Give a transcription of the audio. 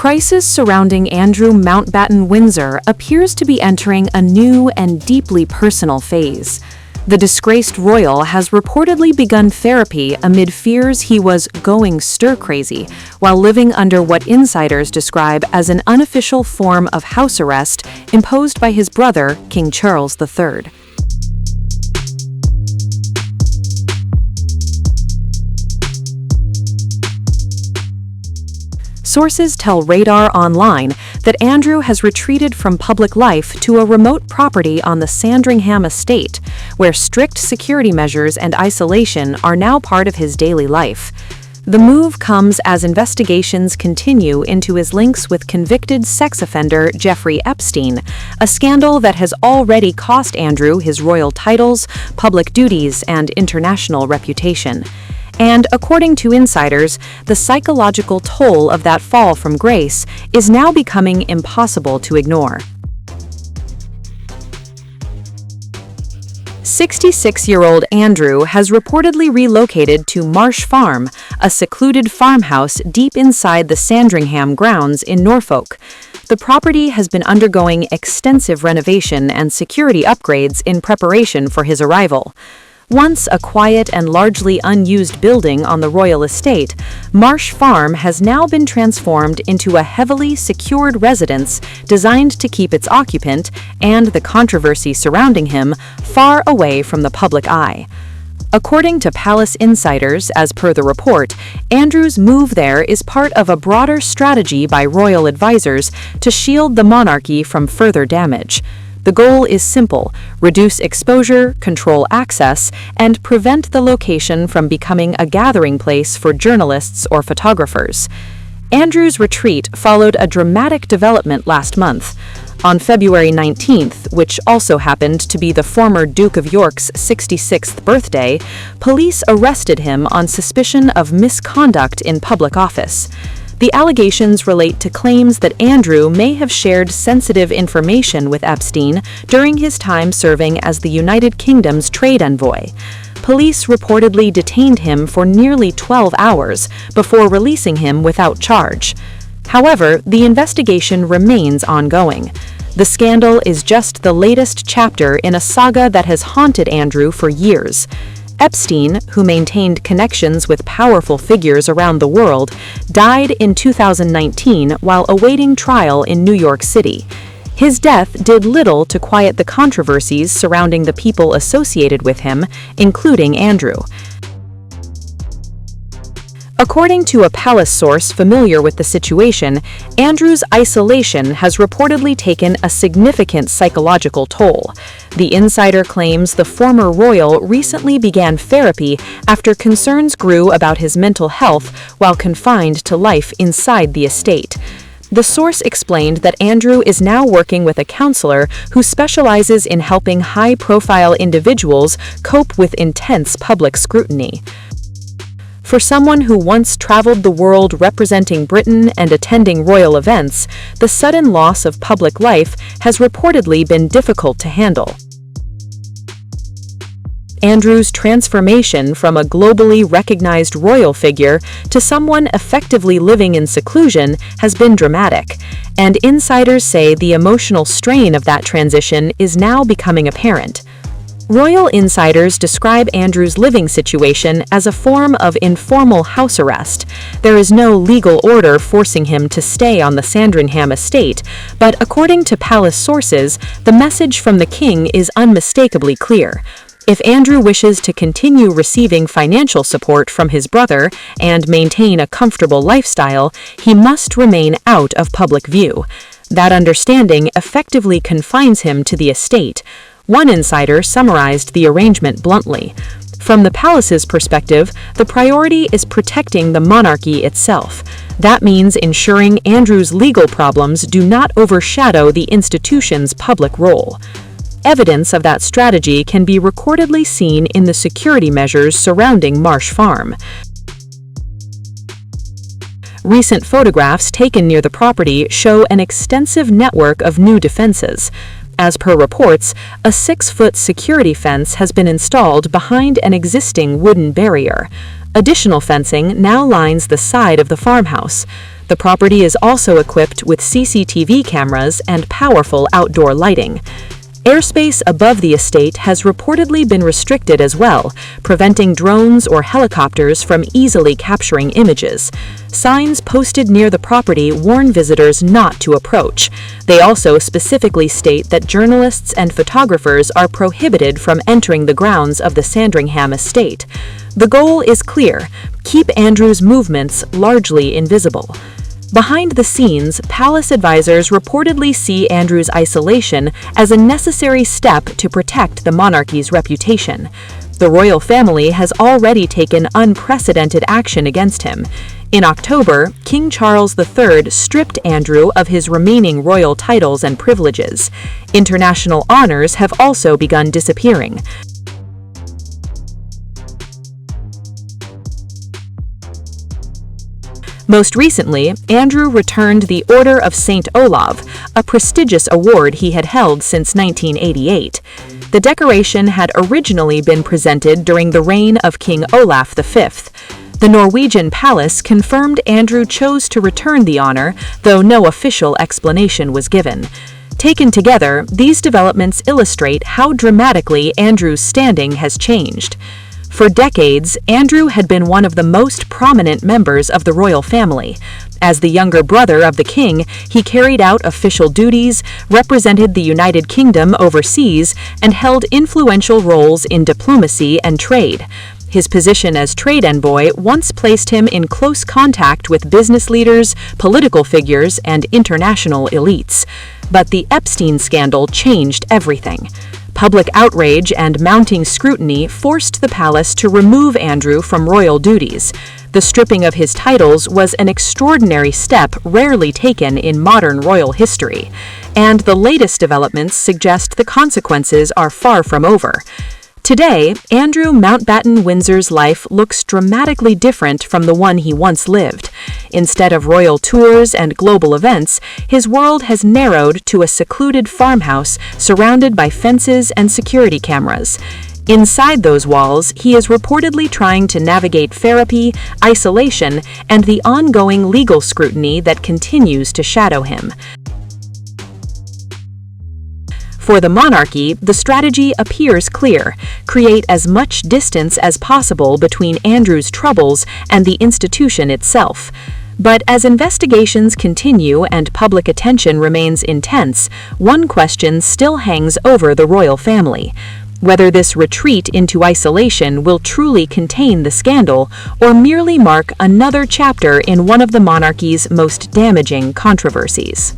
crisis surrounding Andrew Mountbatten-Windsor appears to be entering a new and deeply personal phase. The disgraced royal has reportedly begun therapy amid fears he was going stir-crazy while living under what insiders describe as an unofficial form of house arrest imposed by his brother, King Charles III. Sources tell RadarOnline that Andrew has retreated from public life to a remote property on the Sandringham Estate, where strict security measures and isolation are now part of his daily life. The move comes as investigations continue into his links with convicted sex offender Jeffrey Epstein, a scandal that has already cost Andrew his royal titles, public duties, and international reputation. And according to insiders, the psychological toll of that fall from grace is now becoming impossible to ignore. 66-year-old Andrew has reportedly relocated to Marsh Farm, a secluded farmhouse deep inside the Sandringham grounds in Norfolk. The property has been undergoing extensive renovation and security upgrades in preparation for his arrival. Once a quiet and largely unused building on the royal estate, Marsh Farm has now been transformed into a heavily secured residence designed to keep its occupant and the controversy surrounding him far away from the public eye. According to palace insiders, as per the report, Andrew's move there is part of a broader strategy by royal advisors to shield the monarchy from further damage. The goal is simple: reduce exposure, control access, and prevent the location from becoming a gathering place for journalists or photographers. Andrew's retreat followed a dramatic development last month. On February 19th, which also happened to be the former Duke of York's 66th birthday, police arrested him on suspicion of misconduct in public office. The allegations relate to claims that Andrew may have shared sensitive information with Epstein during his time serving as the United Kingdom's trade envoy. Police reportedly detained him for nearly 12 hours before releasing him without charge. However, the investigation remains ongoing. The scandal is just the latest chapter in a saga that has haunted Andrew for years. Epstein, who maintained connections with powerful figures around the world, died in 2019 while awaiting trial in New York City. His death did little to quiet the controversies surrounding the people associated with him, including Andrew. According to a palace source familiar with the situation, Andrew's isolation has reportedly taken a significant psychological toll. The insider claims the former royal recently began therapy after concerns grew about his mental health while confined to life inside the estate. The source explained that Andrew is now working with a counselor who specializes in helping high-profile individuals cope with intense public scrutiny. For someone who once traveled the world representing Britain and attending royal events, the sudden loss of public life has reportedly been difficult to handle. Andrew's transformation from a globally recognized royal figure to someone effectively living in seclusion has been dramatic, and insiders say the emotional strain of that transition is now becoming apparent. Royal insiders describe Andrew's living situation as a form of informal house arrest. There is no legal order forcing him to stay on the Sandringham estate, but according to palace sources, the message from the king is unmistakably clear. If Andrew wishes to continue receiving financial support from his brother and maintain a comfortable lifestyle, he must remain out of public view. That understanding effectively confines him to the estate. One insider summarized the arrangement bluntly. From the palace's perspective, the priority is protecting the monarchy itself. That means ensuring Andrew's legal problems do not overshadow the institution's public role. Evidence of that strategy can be recordedly seen in the security measures surrounding Marsh Farm. Recent photographs taken near the property show an extensive network of new defenses. As per reports, a 6-foot security fence has been installed behind an existing wooden barrier. Additional fencing now lines the side of the farmhouse. The property is also equipped with CCTV cameras and powerful outdoor lighting. Airspace above the estate has reportedly been restricted as well, preventing drones or helicopters from easily capturing images. Signs posted near the property warn visitors not to approach. They also specifically state that journalists and photographers are prohibited from entering the grounds of the Sandringham Estate. The goal is clear: keep Andrew's movements largely invisible. Behind the scenes, palace advisors reportedly see Andrew's isolation as a necessary step to protect the monarchy's reputation. The royal family has already taken unprecedented action against him. In October, King Charles III stripped Andrew of his remaining royal titles and privileges. International honors have also begun disappearing. Most recently, Andrew returned the Order of St. Olav, a prestigious award he had held since 1988. The decoration had originally been presented during the reign of King Olaf V. The Norwegian palace confirmed Andrew chose to return the honor, though no official explanation was given. Taken together, these developments illustrate how dramatically Andrew's standing has changed. For decades, Andrew had been one of the most prominent members of the royal family. As the younger brother of the king, he carried out official duties, represented the United Kingdom overseas, and held influential roles in diplomacy and trade. His position as trade envoy once placed him in close contact with business leaders, political figures, and international elites. But the Epstein scandal changed everything. Public outrage and mounting scrutiny forced the palace to remove Andrew from royal duties. The stripping of his titles was an extraordinary step rarely taken in modern royal history, and the latest developments suggest the consequences are far from over. Today, Andrew Mountbatten-Windsor's life looks dramatically different from the one he once lived. Instead of royal tours and global events, his world has narrowed to a secluded farmhouse surrounded by fences and security cameras. Inside those walls, he is reportedly trying to navigate therapy, isolation, and the ongoing legal scrutiny that continues to shadow him. For the monarchy, the strategy appears clear: create as much distance as possible between Andrew's troubles and the institution itself. But as investigations continue and public attention remains intense, one question still hangs over the royal family: whether this retreat into isolation will truly contain the scandal or merely mark another chapter in one of the monarchy's most damaging controversies.